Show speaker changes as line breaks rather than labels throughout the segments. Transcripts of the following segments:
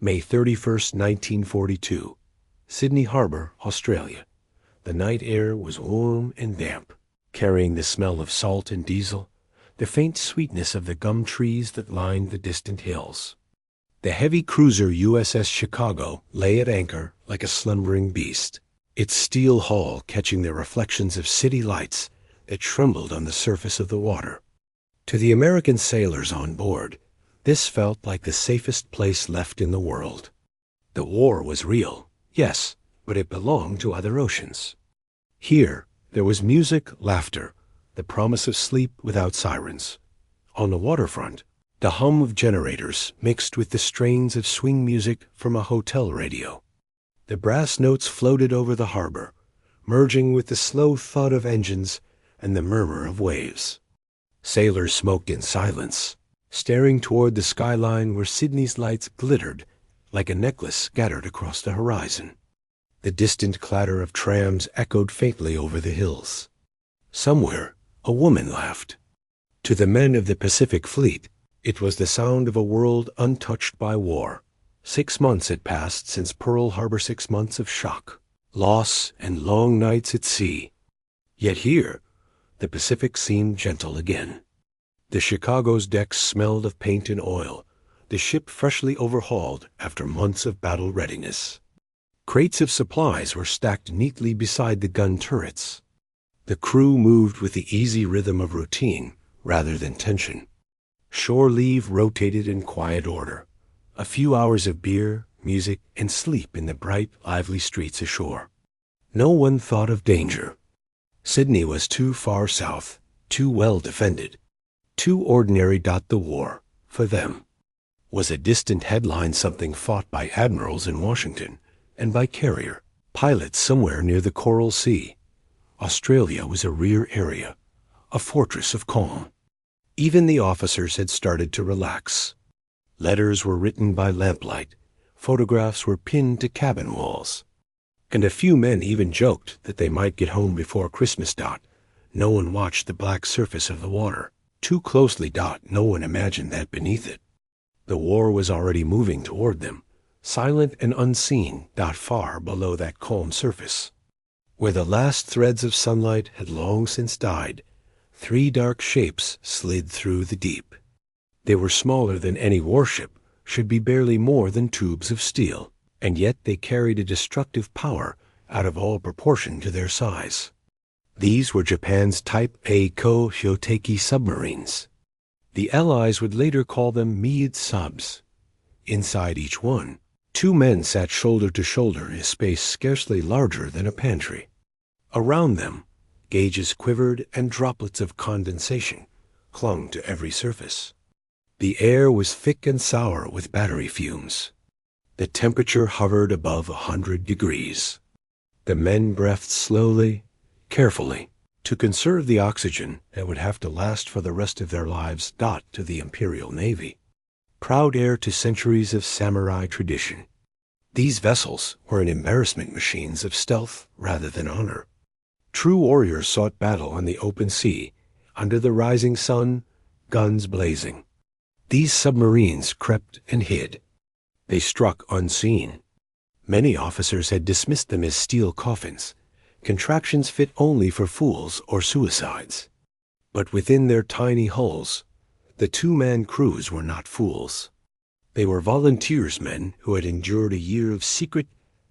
May 31st, 1942. Sydney Harbor, Australia. The night air was warm and damp, carrying the smell of salt and diesel, the faint sweetness of the gum trees that lined the distant hills. The heavy cruiser USS Chicago lay at anchor like a slumbering beast, its steel hull catching the reflections of city lights that trembled on the surface of the water. To the American sailors on board, this felt like the safest place left in the world. The war was real, yes, but it belonged to other oceans. Here, there was music, laughter, the promise of sleep without sirens. On the waterfront, the hum of generators mixed with the strains of swing music from a hotel radio. The brass notes floated over the harbor, merging with the slow thud of engines and the murmur of waves. Sailors smoked in silence, staring toward the skyline where Sydney's lights glittered like a necklace scattered across the horizon. The distant clatter of trams echoed faintly over the hills. Somewhere, a woman laughed. To the men of the Pacific Fleet, it was the sound of a world untouched by war. 6 months had passed since Pearl Harbor, 6 months of shock, loss, and long nights at sea. Yet here, the Pacific seemed gentle again. The Chicago's decks smelled of paint and oil, the ship freshly overhauled after months of battle readiness. Crates of supplies were stacked neatly beside the gun turrets. The crew moved with the easy rhythm of routine rather than tension. Shore leave rotated in quiet order. A few hours of beer, music, and sleep in the bright, lively streets ashore. No one thought of danger. Sydney was too far south, too well defended, too ordinary. The war, for them, was a distant headline, something fought by admirals in Washington and by carrier pilots somewhere near the Coral Sea. Australia was a rear area, a fortress of calm. Even the officers had started to relax. Letters were written by lamplight, photographs were pinned to cabin walls, and a few men even joked that they might get home before Christmas. No one watched the black surface of the water too closely. No one imagined that beneath it, the war was already moving toward them, silent and unseen. Far below that calm surface, where the last threads of sunlight had long since died, 3 dark shapes slid through the deep. They were smaller than any warship, should be barely more than tubes of steel, and yet they carried a destructive power out of all proportion to their size. These were Japan's Type A Kō-hyōteki submarines. The Allies would later call them mid-subs. Inside each one, 2 men sat shoulder to shoulder in a space scarcely larger than a pantry. Around them, gauges quivered and droplets of condensation clung to every surface. The air was thick and sour with battery fumes. The temperature hovered above 100 degrees. The men breathed slowly, carefully, to conserve the oxygen that would have to last for the rest of their lives. To the Imperial Navy, proud heir to centuries of samurai tradition, these vessels were an embarrassment machines of stealth rather than honor. True warriors sought battle on the open sea, under the rising sun, guns blazing. These submarines crept and hid. They struck unseen. Many officers had dismissed them as steel coffins, contraptions fit only for fools or suicides. But within their tiny hulls, the 2-man crews were not fools. They were volunteersmen who had endured a year of secret,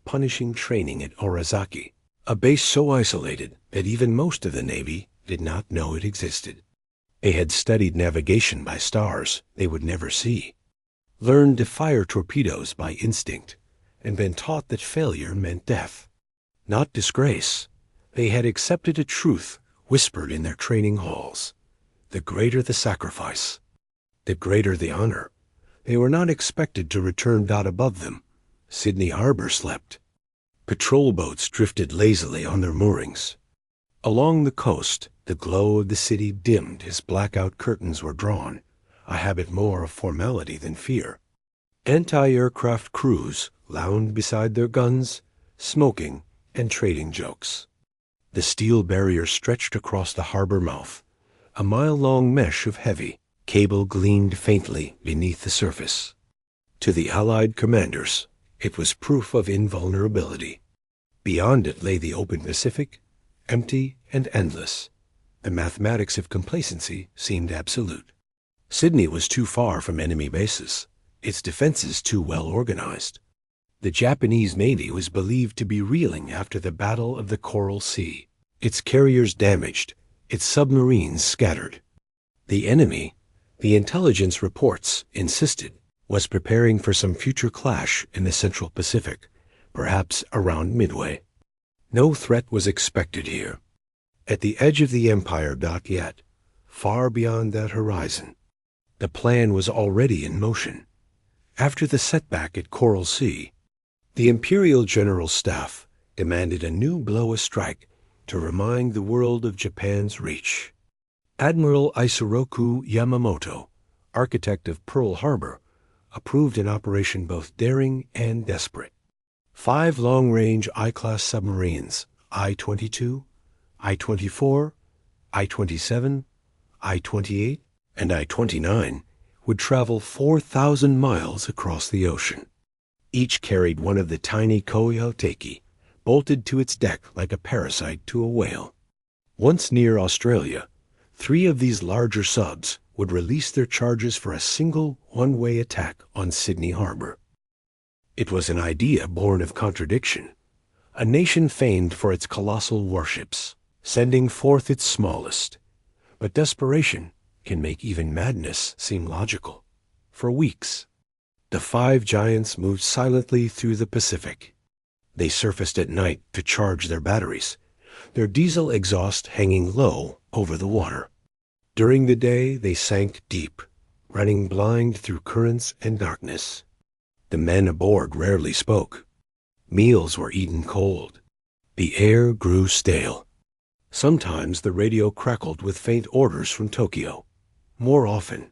punishing training at Orazaki, a base so isolated that even most of the Navy did not know it existed. They had studied navigation by stars they would never see, learned to fire torpedoes by instinct, and been taught that failure meant death, not disgrace. They had accepted a truth whispered in their training halls. The greater the sacrifice, the greater the honor. They were not expected to return. Above them, Sydney Harbor slept. Patrol boats drifted lazily on their moorings. Along the coast, the glow of the city dimmed as blackout curtains were drawn, a habit more of formality than fear. Anti-aircraft crews lounged beside their guns, smoking and trading jokes. The steel barrier stretched across the harbor mouth. A mile-long mesh of heavy cable gleamed faintly beneath the surface. To the Allied commanders, it was proof of invulnerability. Beyond it lay the open Pacific, empty and endless. The mathematics of complacency seemed absolute. Sydney was too far from enemy bases, its defenses too well organized. The Japanese Navy was believed to be reeling after the Battle of the Coral Sea, its carriers damaged, its submarines scattered. The enemy, the intelligence reports insisted, was preparing for some future clash in the Central Pacific, perhaps around Midway. No threat was expected here. At the edge of the empire, yet, far beyond that horizon, the plan was already in motion. After the setback at Coral Sea, the Imperial General Staff demanded a new blow a strike to remind the world of Japan's reach. Admiral Isoroku Yamamoto, architect of Pearl Harbor, approved an operation both daring and desperate. 5 long-range I-class submarines, I-22, I-24, I-27, I-28, and I-29, would travel 4,000 miles across the ocean. Each carried one of the tiny ko-hyōteki, bolted to its deck like a parasite to a whale. Once near Australia, 3 of these larger subs would release their charges for a single one-way attack on Sydney Harbor. It was an idea born of contradiction, a nation famed for its colossal warships, sending forth its smallest. But desperation can make even madness seem logical. For weeks, the 5 giants moved silently through the Pacific. They surfaced at night to charge their batteries, their diesel exhaust hanging low over the water. During the day, they sank deep, running blind through currents and darkness. The men aboard rarely spoke. Meals were eaten cold. The air grew stale. Sometimes the radio crackled with faint orders from Tokyo. More often,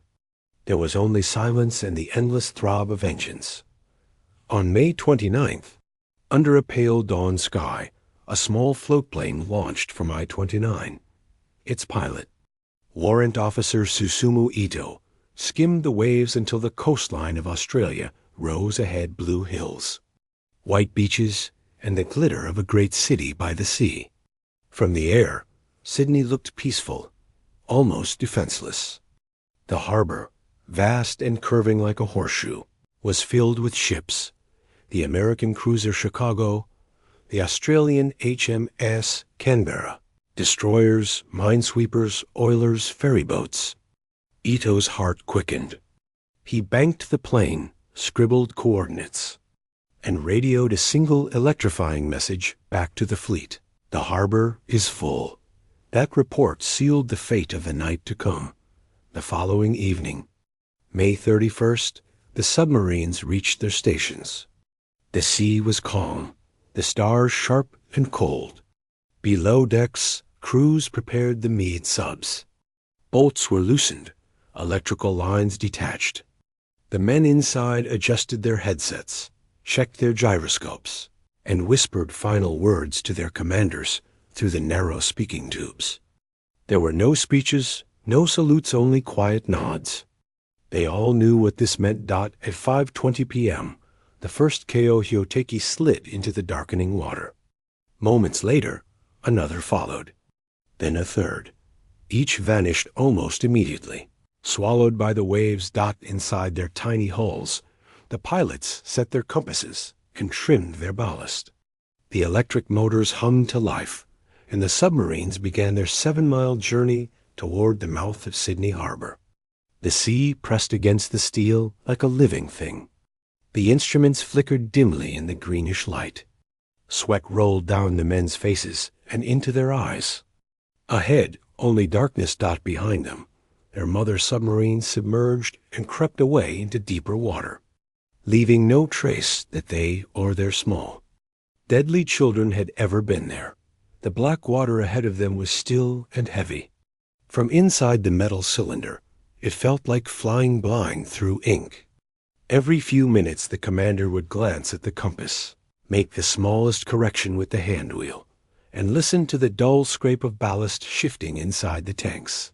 there was only silence and the endless throb of engines. On May 29th, under a pale dawn sky, a small floatplane launched from I-29. Its pilot, Warrant Officer Susumu Ito, skimmed the waves until the coastline of Australia rose ahead blue hills, white beaches, and the glitter of a great city by the sea. From the air, Sydney looked peaceful, almost defenseless. The harbor, vast and curving like a horseshoe, was filled with ships, the American cruiser Chicago, the Australian HMAS Canberra, destroyers, minesweepers, oilers, ferryboats. Ito's heart quickened. He banked the plane, scribbled coordinates, and radioed a single electrifying message back to the fleet. The harbor is full. That report sealed the fate of the night to come. The following evening, May 31st, the submarines reached their stations. The sea was calm, the stars sharp and cold. Below decks, crews prepared the mead subs. Bolts were loosened, electrical lines detached. The men inside adjusted their headsets, checked their gyroscopes, and whispered final words to their commanders through the narrow speaking tubes. There were no speeches, no salutes, only quiet nods. They all knew what this meant. At 5:20 p.m., the first ko-hyōteki slid into the darkening water. Moments later, another followed, then a third. Each vanished almost immediately, swallowed by the waves. Inside their tiny hulls, the pilots set their compasses and trimmed their ballast. The electric motors hummed to life, and the submarines began their 7-mile journey toward the mouth of Sydney Harbor. The sea pressed against the steel like a living thing. The instruments flickered dimly in the greenish light. Sweat rolled down the men's faces and into their eyes. Ahead, only darkness. Behind them, their mother submarines submerged and crept away into deeper water, leaving no trace that they or their small, deadly children had ever been there. The black water ahead of them was still and heavy. From inside the metal cylinder, it felt like flying blind through ink. Every few minutes the commander would glance at the compass, make the smallest correction with the hand wheel, and listen to the dull scrape of ballast shifting inside the tanks.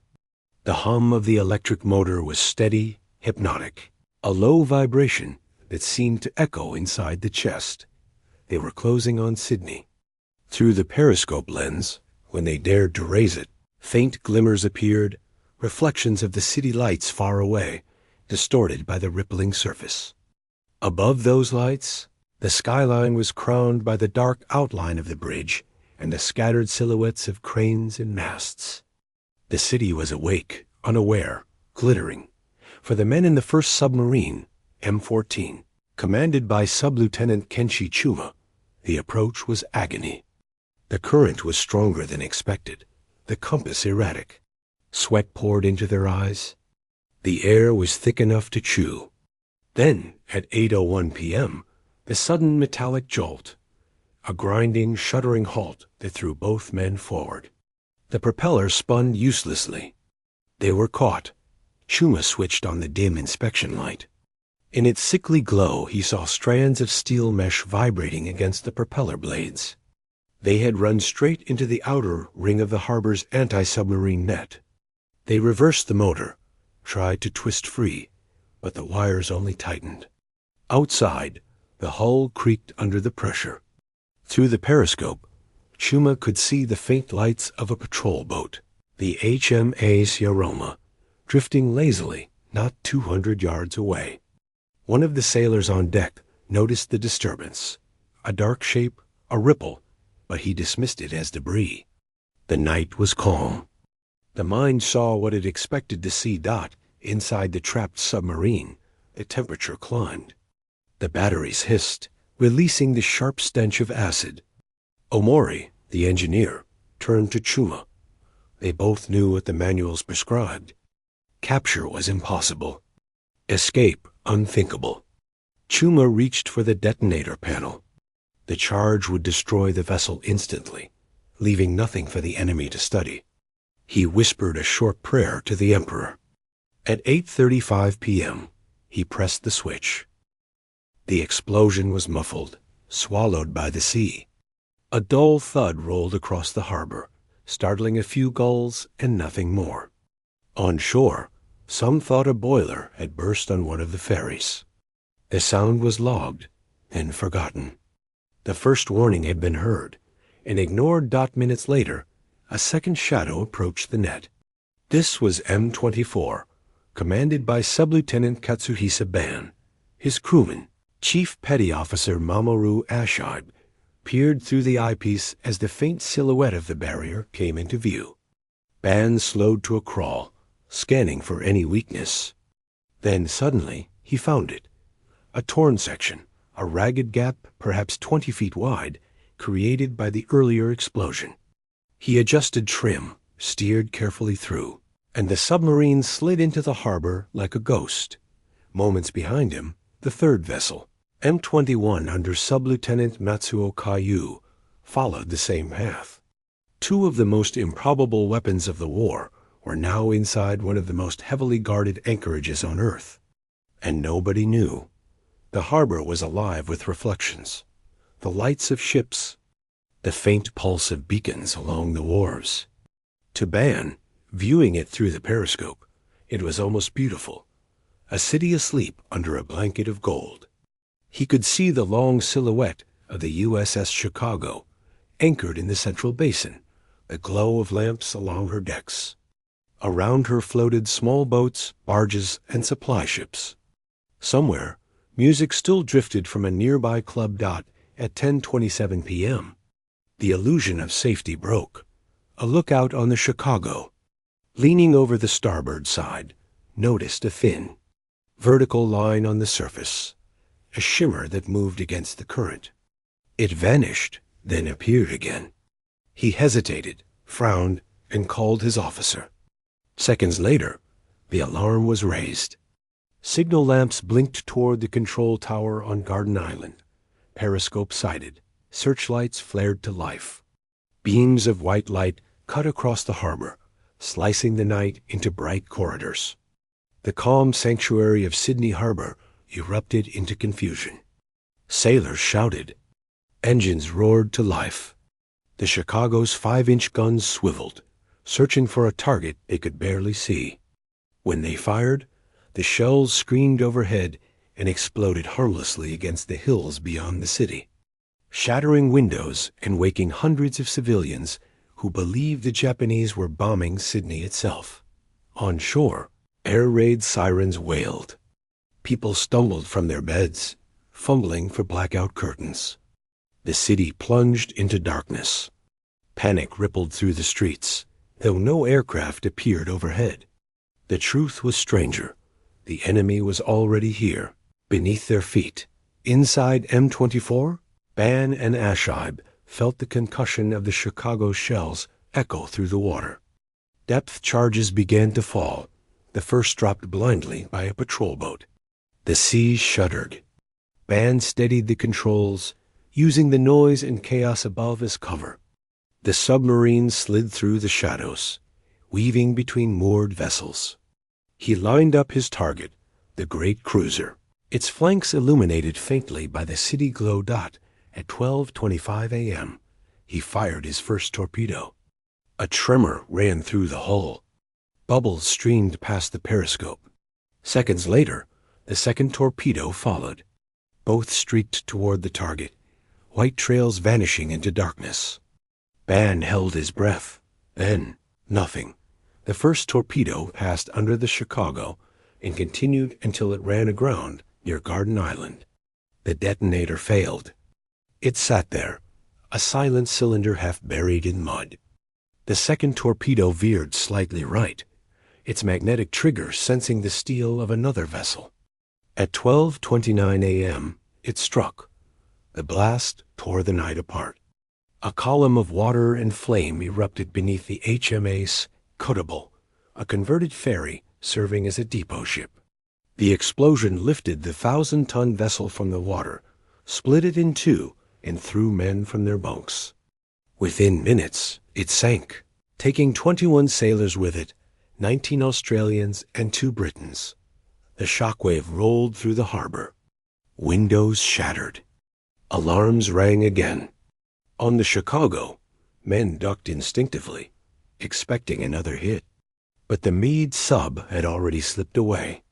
The hum of the electric motor was steady, hypnotic, a low vibration that seemed to echo inside the chest. They were closing on Sydney. Through the periscope lens, when they dared to raise it, faint glimmers appeared, reflections of the city lights far away, distorted by the rippling surface. Above those lights, the skyline was crowned by the dark outline of the bridge and the scattered silhouettes of cranes and masts. The city was awake, unaware, glittering, for the men in the first submarine, M14, commanded by Sub-Lieutenant Kenshi Chuma, the approach was agony. The current was stronger than expected, the compass erratic. Sweat poured into their eyes. The air was thick enough to chew. Then, at 8:01 p.m., the sudden metallic jolt, a grinding, shuddering halt that threw both men forward. The propeller spun uselessly. They were caught. Chuma switched on the dim inspection light. In its sickly glow, he saw strands of steel mesh vibrating against the propeller blades. They had run straight into the outer ring of the harbor's anti-submarine net. They reversed the motor, tried to twist free, but the wires only tightened. Outside, the hull creaked under the pressure. Through the periscope, Chuma could see the faint lights of a patrol boat, the HMAS Yaroma, drifting lazily not 200 yards away. One of the sailors on deck noticed the disturbance, a dark shape, a ripple, but he dismissed it as debris. The night was calm. The mind saw what it expected to see. Inside the trapped submarine, the temperature climbed. The batteries hissed, releasing the sharp stench of acid. Omori, the engineer, turned to Chuma. They both knew what the manuals prescribed. Capture was impossible. Escape unthinkable. Chuma reached for the detonator panel. The charge would destroy the vessel instantly, leaving nothing for the enemy to study. He whispered a short prayer to the Emperor. At 8:35 p.m., he pressed the switch. The explosion was muffled, swallowed by the sea. A dull thud rolled across the harbor, startling a few gulls and nothing more. On shore, some thought a boiler had burst on one of the ferries. The sound was logged and forgotten. The first warning had been heard, and ignored. Minutes later, a second shadow approached the net. This was M24, commanded by Sub-Lieutenant Katsuhisa Ban. His crewman, Chief Petty Officer Mamoru Ashibe, peered through the eyepiece as the faint silhouette of the barrier came into view. Ban slowed to a crawl, scanning for any weakness. Then suddenly he found it. A torn section, a ragged gap perhaps 20 feet wide, created by the earlier explosion. He adjusted trim, steered carefully through, and the submarine slid into the harbor like a ghost. Moments behind him, the third vessel, M21 under Sub-Lieutenant Matsuo Kayu, followed the same path. Two of the most improbable weapons of the war were now inside one of the most heavily guarded anchorages on Earth. And nobody knew. The harbor was alive with reflections, the lights of ships, the faint pulse of beacons along the wharves. To Ban, viewing it through the periscope, it was almost beautiful, a city asleep under a blanket of gold. He could see the long silhouette of the USS Chicago, anchored in the central basin, the glow of lamps along her decks. Around her floated small boats, barges, and supply ships. Somewhere, music still drifted from a nearby club. At 10:27 p.m., the illusion of safety broke. A lookout on the Chicago, leaning over the starboard side, noticed a thin, vertical line on the surface, a shimmer that moved against the current. It vanished, then appeared again. He hesitated, frowned, and called his officer. Seconds later, the alarm was raised. Signal lamps blinked toward the control tower on Garden Island. Periscope sighted. Searchlights flared to life. Beams of white light cut across the harbor, slicing the night into bright corridors. The calm sanctuary of Sydney Harbor erupted into confusion. Sailors shouted. Engines roared to life. The Chicago's 5-inch guns swiveled, searching for a target they could barely see. When they fired, the shells screamed overhead and exploded harmlessly against the hills beyond the city, shattering windows and waking hundreds of civilians who believed the Japanese were bombing Sydney itself. On shore, air raid sirens wailed. People stumbled from their beds, fumbling for blackout curtains. The city plunged into darkness. Panic rippled through the streets, though no aircraft appeared overhead. The truth was stranger. The enemy was already here, beneath their feet. Inside M24, Ban and Ashaib felt the concussion of the Chicago shells echo through the water. Depth charges began to fall, the first dropped blindly by a patrol boat. The sea shuddered. Ban steadied the controls, using the noise and chaos above as cover. The submarine slid through the shadows, weaving between moored vessels. He lined up his target, the great cruiser, its flanks illuminated faintly by the city glow dot. At 12:25 a.m., he fired his first torpedo. A tremor ran through the hull. Bubbles streamed past the periscope. Seconds later, the second torpedo followed. Both streaked toward the target, white trails vanishing into darkness. Ban held his breath. Then, nothing. The first torpedo passed under the Chicago and continued until it ran aground near Garden Island. The detonator failed. It sat there, a silent cylinder half buried in mud. The second torpedo veered slightly right, its magnetic trigger sensing the steel of another vessel. At 12:29 a.m., it struck. The blast tore the night apart. A column of water and flame erupted beneath the HMAS Kuttabul, a converted ferry serving as a depot ship. The explosion lifted the 1,000-ton vessel from the water, split it in two, and threw men from their bunks. Within minutes, it sank, taking 21 sailors with it, 19 Australians and 2 Britons. The shockwave rolled through the harbor. Windows shattered. Alarms rang again. On the Chicago, men ducked instinctively, expecting another hit. But the Meade sub had already slipped away.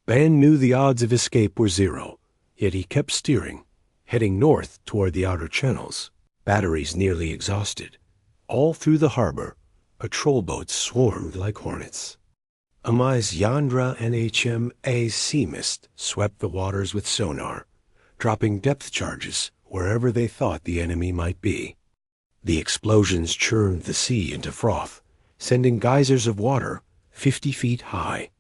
Ban knew the odds of escape were zero, yet he kept steering, heading north toward the outer channels, batteries nearly exhausted. All through the harbor, patrol boats swarmed like hornets. HMAS Yandra and HMAS Seamist swept the waters with sonar, dropping depth charges wherever they thought the enemy might be. The explosions churned the sea into froth, sending geysers of water 50 feet high.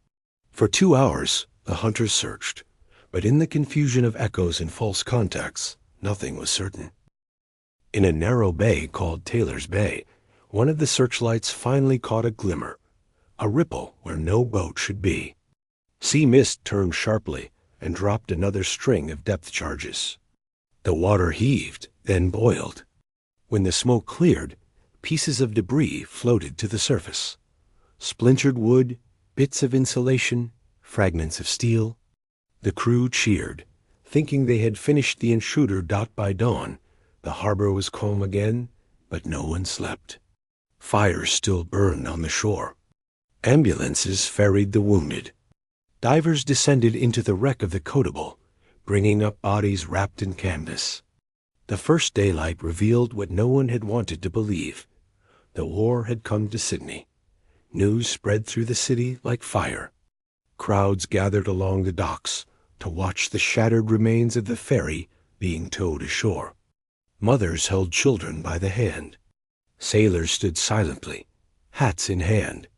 For 2 hours, the hunters searched, but in the confusion of echoes and false contacts, nothing was certain. In a narrow bay called Taylor's Bay, one of the searchlights finally caught a glimmer, a ripple where no boat should be. Sea mist turned sharply and dropped another string of depth charges. The water heaved, then boiled. When the smoke cleared, pieces of debris floated to the surface. Splintered wood, bits of insulation, fragments of steel. The crew cheered, thinking they had finished the intruder by dawn. The harbor was calm again, but no one slept. Fires still burned on the shore. Ambulances ferried the wounded. Divers descended into the wreck of the Kōttabul, bringing up bodies wrapped in canvas. The first daylight revealed what no one had wanted to believe. The war had come to Sydney. News spread through the city like fire. Crowds gathered along the docks to watch the shattered remains of the ferry being towed ashore. Mothers held children by the hand. Sailors stood silently, hats in hand.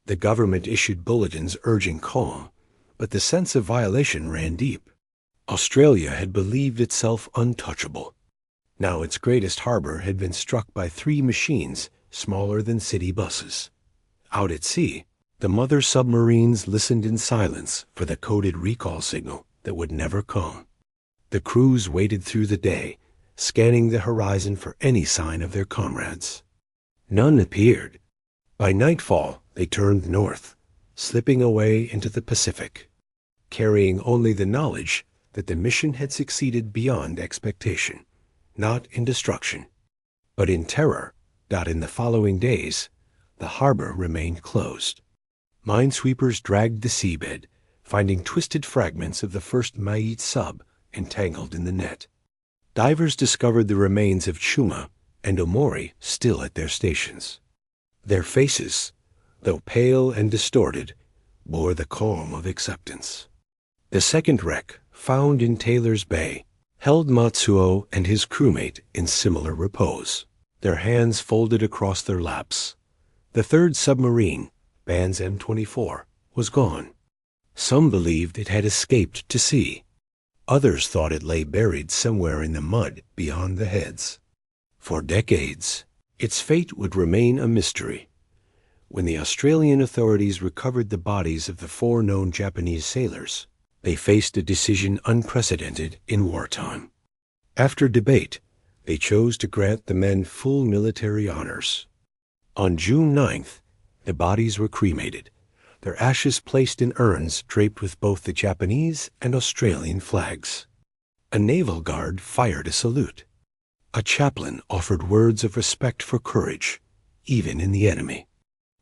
The government issued bulletins urging calm, but the sense of violation ran deep. Australia had believed itself untouchable. Now its greatest harbor had been struck by 3 machines smaller than city buses. Out at sea, the mother submarines listened in silence for the coded recall signal that would never come. The crews waited through the day, scanning the horizon for any sign of their comrades. None appeared. By nightfall, they turned north, slipping away into the Pacific, carrying only the knowledge that the mission had succeeded beyond expectation, not in destruction, but in terror. In the following days, the harbor remained closed. Minesweepers dragged the seabed, finding twisted fragments of the first Midget sub entangled in the net. Divers discovered the remains of Chuma and Omori still at their stations. Their faces, though pale and distorted, bore the calm of acceptance. The second wreck, found in Taylor's Bay, held Matsuo and his crewmate in similar repose, their hands folded across their laps. The third submarine, Band's M24, was gone. Some believed it had escaped to sea. Others thought it lay buried somewhere in the mud beyond the heads. For decades, its fate would remain a mystery. When the Australian authorities recovered the bodies of the 4 known Japanese sailors, they faced a decision unprecedented in wartime. After debate, they chose to grant the men full military honors. On June 9th, the bodies were cremated, their ashes placed in urns draped with both the Japanese and Australian flags. A naval guard fired a salute. A chaplain offered words of respect for courage, even in the enemy.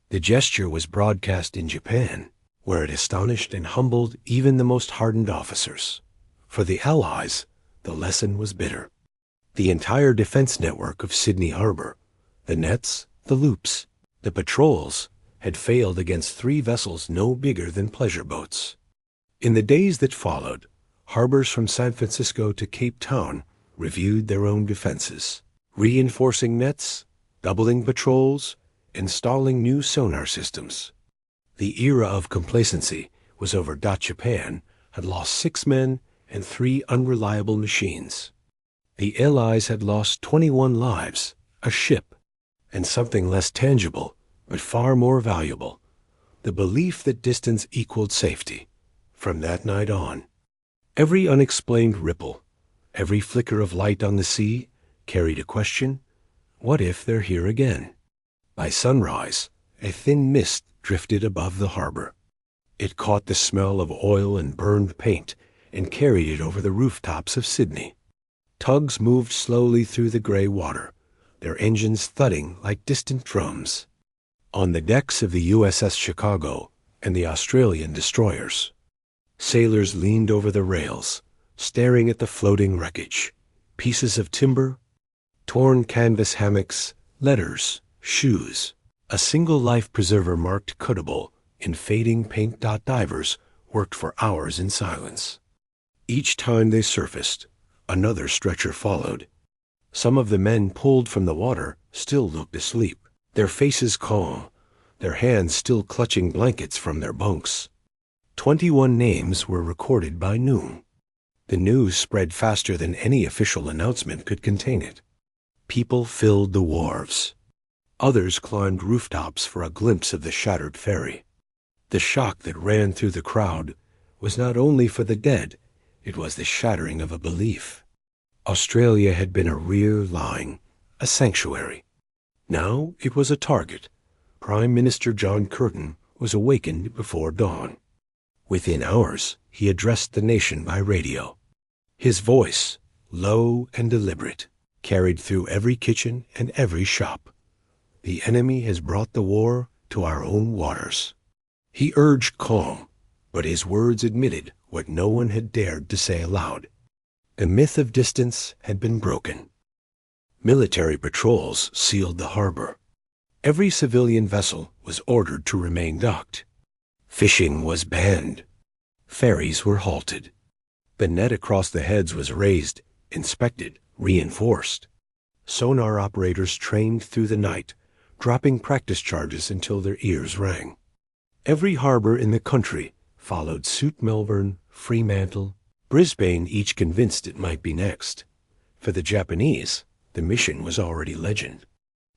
The gesture was broadcast in Japan, where it astonished and humbled even the most hardened officers. For the Allies, the lesson was bitter. The entire defense network of Sydney Harbor, the nets, the loops, the patrols, had failed against 3 vessels no bigger than pleasure boats. In the days that followed, harbors from San Francisco to Cape Town reviewed their own defenses, reinforcing nets, doubling patrols, installing new sonar systems. The era of complacency was over. Japan had lost 6 men and 3 unreliable machines. The Allies had lost 21 lives, a ship, and something less tangible but far more valuable, the belief that distance equaled safety. From that night on, every unexplained ripple, every flicker of light on the sea carried a question: what if they're here again? By sunrise, a thin mist drifted above the harbor. It caught the smell of oil and burned paint and carried it over the rooftops of Sydney. Tugs moved slowly through the gray water, their engines thudding like distant drums. On the decks of the USS Chicago and the Australian destroyers, sailors leaned over the rails, staring at the floating wreckage, pieces of timber, torn canvas hammocks, letters, shoes. A single life preserver marked Kuttabul in fading paint. Divers worked for hours in silence. Each time they surfaced, another stretcher followed. Some of the men pulled from the water still looked asleep, their faces calm, their hands still clutching blankets from their bunks. 21 names were recorded by noon. The news spread faster than any official announcement could contain it. People filled the wharves. Others climbed rooftops for a glimpse of the shattered ferry. The shock that ran through the crowd was not only for the dead, it was the shattering of a belief. Australia had been a rear line, a sanctuary. Now it was a target. Prime Minister John Curtin was awakened before dawn. Within hours, he addressed the nation by radio. His voice, low and deliberate, carried through every kitchen and every shop. The enemy has brought the war to our own waters. He urged calm, but his words admitted what no one had dared to say aloud. The myth of distance had been broken. Military patrols sealed the harbor. Every civilian vessel was ordered to remain docked. Fishing was banned. Ferries were halted. The net across the heads was raised, inspected, reinforced. Sonar operators trained through the night, dropping practice charges until their ears rang. Every harbor in the country followed suit. Melbourne, Fremantle, Brisbane, each convinced it might be next. For the Japanese, the mission was already legend.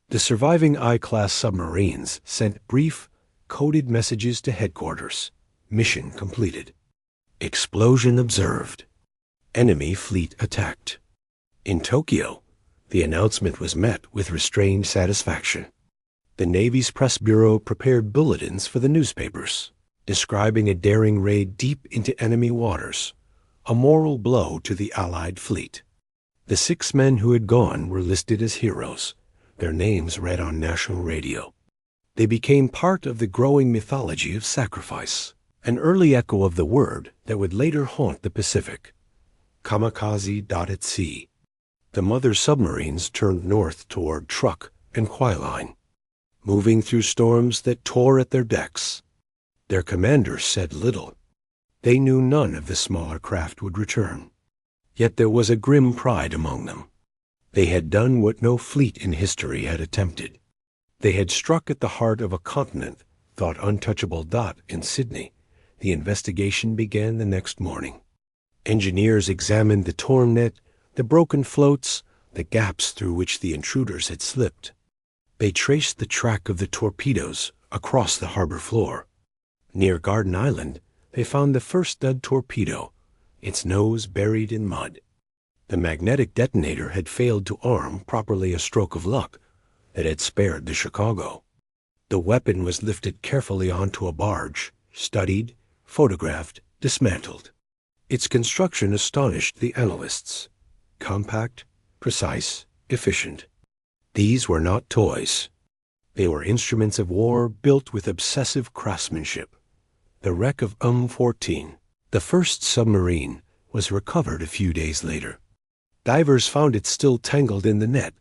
The surviving I-class submarines sent brief, coded messages to headquarters. Mission completed. Explosion observed. Enemy fleet attacked. In Tokyo, the announcement was met with restrained satisfaction. The Navy's press bureau prepared bulletins for the newspapers, describing a daring raid deep into enemy waters, a moral blow to the Allied fleet. The 6 men who had gone were listed as heroes, their names read on national radio. They became part of the growing mythology of sacrifice. an early echo of the word that would later haunt the Pacific. Kamikaze dot at sea. The mother submarines turned north toward Truk and Quailine, moving through storms that tore at their decks. Their commanders said little. They knew none of the smaller craft would return. Yet there was a grim pride among them. They had done what no fleet in history had attempted. They had struck at the heart of a continent thought untouchable. In Sydney, the investigation began the next morning. Engineers examined the torn net, the broken floats, the gaps through which the intruders had slipped. They traced the track of the torpedoes across the harbor floor. Near Garden Island, they found the first dead torpedo, its nose buried in mud. The magnetic detonator had failed to arm properly, a stroke of luck that had spared the Chicago. The weapon was lifted carefully onto a barge, studied, photographed, dismantled. Its construction astonished the analysts. Compact, precise, efficient. These were not toys. They were instruments of war built with obsessive craftsmanship. The wreck of 14, the first submarine, was recovered a few days later. Divers found it still tangled in the net,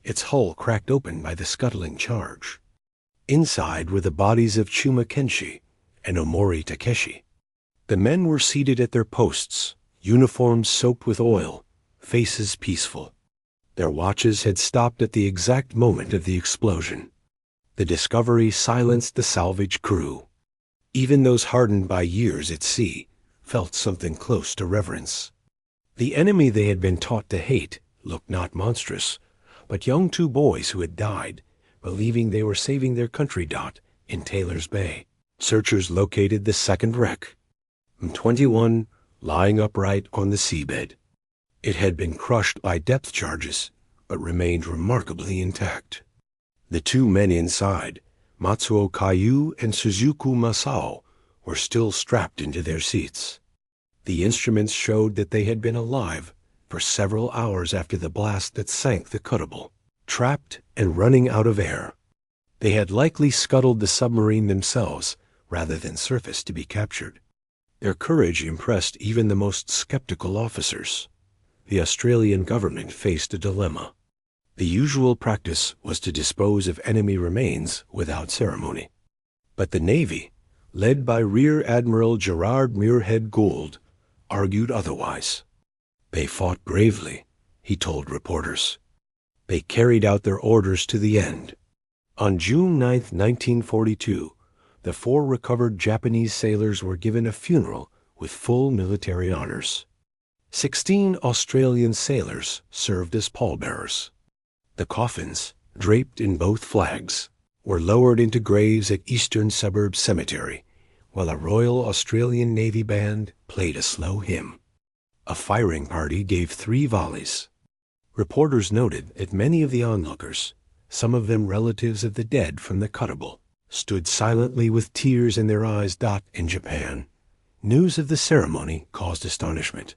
its hull cracked open by the scuttling charge. Inside were the bodies of Chuma Kenshi and Omori Takeshi. The men were seated at their posts, uniforms soaked with oil, faces peaceful. Their watches had stopped at the exact moment of the explosion. The Discovery silenced the salvage crew. Even those hardened by years at sea felt something close to reverence. The enemy they had been taught to hate looked not monstrous, but young two boys who had died, believing they were saving their country. In Taylor's Bay, searchers located the second wreck, M21, lying upright on the seabed. It had been crushed by depth charges, but remained remarkably intact. The two men inside, Matsuo Kayu and Suzuku Masao, were still strapped into their seats. The instruments showed that they had been alive for several hours after the blast that sank the Kuttabul, trapped and running out of air. They had likely scuttled the submarine themselves rather than surfaced to be captured. Their courage impressed even the most skeptical officers. The Australian government faced a dilemma. The usual practice was to dispose of enemy remains without ceremony. But the Navy, led by Rear Admiral Gerard Muirhead Gould, argued otherwise. They fought bravely, he told reporters. They carried out their orders to the end. On June 9, 1942, the 4 recovered Japanese sailors were given a funeral with full military honors. 16 Australian sailors served as pallbearers. The coffins, draped in both flags, were lowered into graves at Eastern Suburbs Cemetery, while a Royal Australian Navy band played a slow hymn. A firing party gave 3 volleys. Reporters noted that many of the onlookers, some of them relatives of the dead from the Kuttabul, stood silently with tears in their eyes. In Japan, news of the ceremony caused astonishment.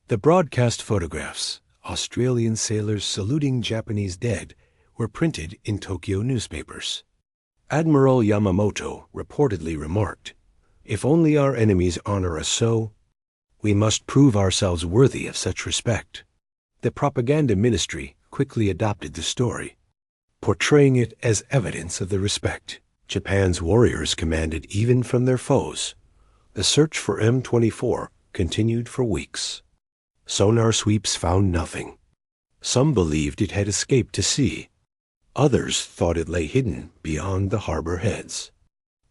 The broadcast photographs, Australian sailors saluting Japanese dead, were printed in Tokyo newspapers. Admiral Yamamoto reportedly remarked, "If only our enemies honor us so, we must prove ourselves worthy of such respect." The propaganda ministry quickly adopted the story, portraying it as evidence of the respect Japan's warriors commanded even from their foes. The search for M24 continued for weeks. Sonar sweeps found nothing. Some believed it had escaped to sea. Others thought it lay hidden beyond the harbor heads.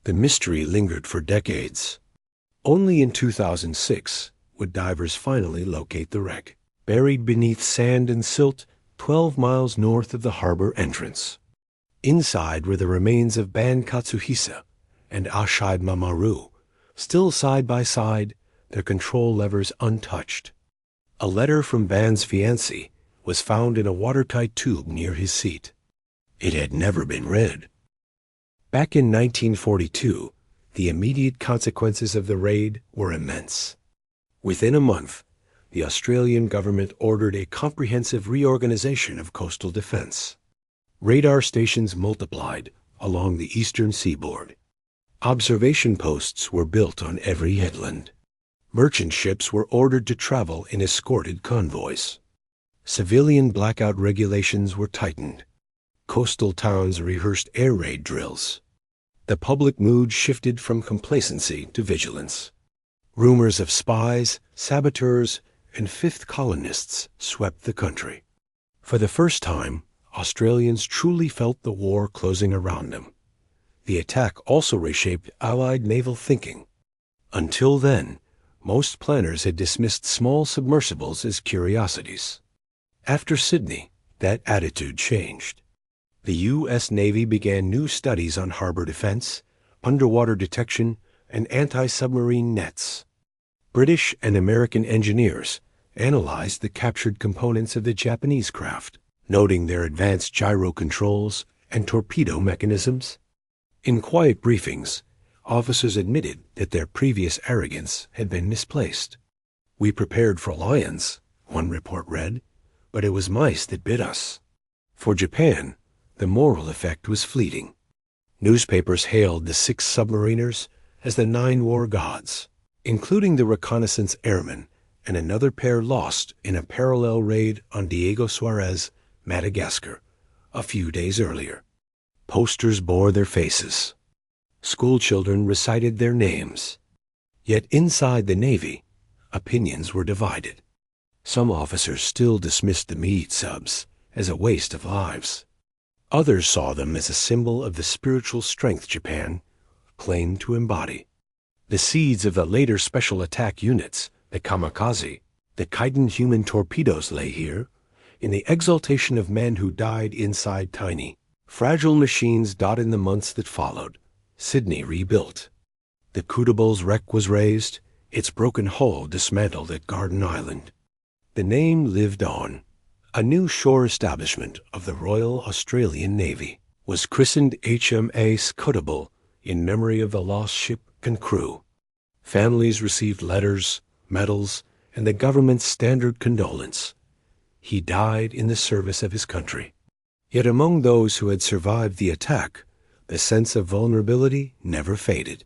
The mystery lingered for decades. Only in 2006 would divers finally locate the wreck, buried beneath sand and silt 12 miles north of the harbor entrance. Inside were the remains of Ban Katsuhisa and Ashide Mamaru, still side by side, their control levers untouched. A letter from Ban's fiancée was found in a watertight tube near his seat. It had never been read. Back in 1942, the immediate consequences of the raid were immense. Within a month, the Australian government ordered a comprehensive reorganization of coastal defense. Radar stations multiplied along the eastern seaboard. Observation posts were built on every headland. Merchant ships were ordered to travel in escorted convoys. Civilian blackout regulations were tightened. Coastal towns rehearsed air raid drills. The public mood shifted from complacency to vigilance. Rumors of spies, saboteurs, and fifth colonists swept the country. For the first time, Australians truly felt the war closing around them. The attack also reshaped Allied naval thinking. Until then, most planners had dismissed small submersibles as curiosities. After Sydney, that attitude changed. The U.S. Navy began new studies on harbor defense, underwater detection, and anti-submarine nets. British and American engineers analyzed the captured components of the Japanese craft, noting their advanced gyro controls and torpedo mechanisms. In quiet briefings, officers admitted that their previous arrogance had been misplaced. "We prepared for lions," one report read, "but it was mice that bit us." For Japan, the moral effect was fleeting. Newspapers hailed the 6 submariners as the 9 war gods, including the reconnaissance airmen and another pair lost in a parallel raid on Diego Suarez, Madagascar, a few days earlier. Posters bore their faces. Schoolchildren recited their names. Yet inside the Navy, opinions were divided. Some officers still dismissed the meat subs as a waste of lives. Others saw them as a symbol of the spiritual strength Japan claimed to embody. The seeds of the later special attack units, the kamikaze, the Kaiden human torpedoes lay here, in the exaltation of men who died inside tiny, fragile machines dotting the months that followed. Sydney rebuilt. The Kuttabul's wreck was raised, its broken hull dismantled at Garden Island. The name lived on. A new shore establishment of the Royal Australian Navy was christened HMAS Kuttabul in memory of the lost ship and crew. Families received letters, medals, and the government's standard condolence. He died in the service of his country. Yet among those who had survived the attack, the sense of vulnerability never faded.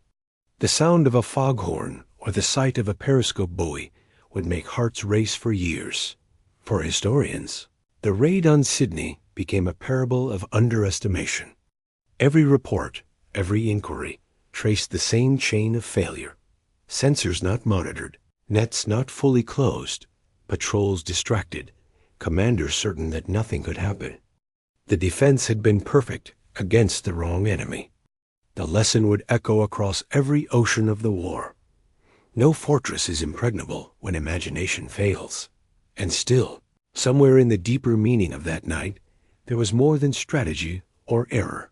The sound of a foghorn or the sight of a periscope buoy would make hearts race for years. For historians, the raid on Sydney became a parable of underestimation. Every report, every inquiry, traced the same chain of failure. Sensors not monitored, nets not fully closed, patrols distracted, commanders certain that nothing could happen. The defense had been perfect against the wrong enemy. The lesson would echo across every ocean of the war. No fortress is impregnable when imagination fails. And still, somewhere in the deeper meaning of that night, there was more than strategy or error.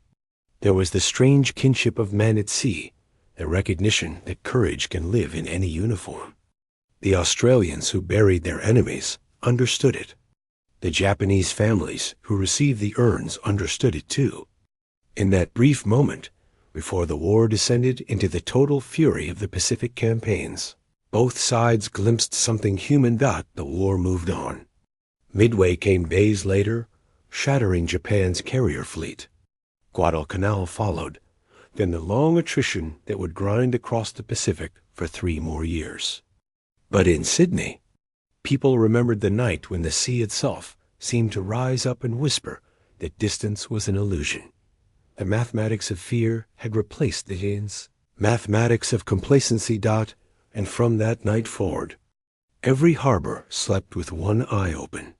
There was the strange kinship of men at sea, the recognition that courage can live in any uniform. The Australians who buried their enemies understood it. The Japanese families who received the urns understood it too. In that brief moment, before the war descended into the total fury of the Pacific campaigns, both sides glimpsed something human. The war moved on. Midway came days later, shattering Japan's carrier fleet. Guadalcanal followed, then the long attrition that would grind across the Pacific for 3 more years. But in Sydney, people remembered the night when the sea itself seemed to rise up and whisper that distance was an illusion. The mathematics of fear had replaced the mathematics of complacency. And from that night forward, every harbor slept with one eye open.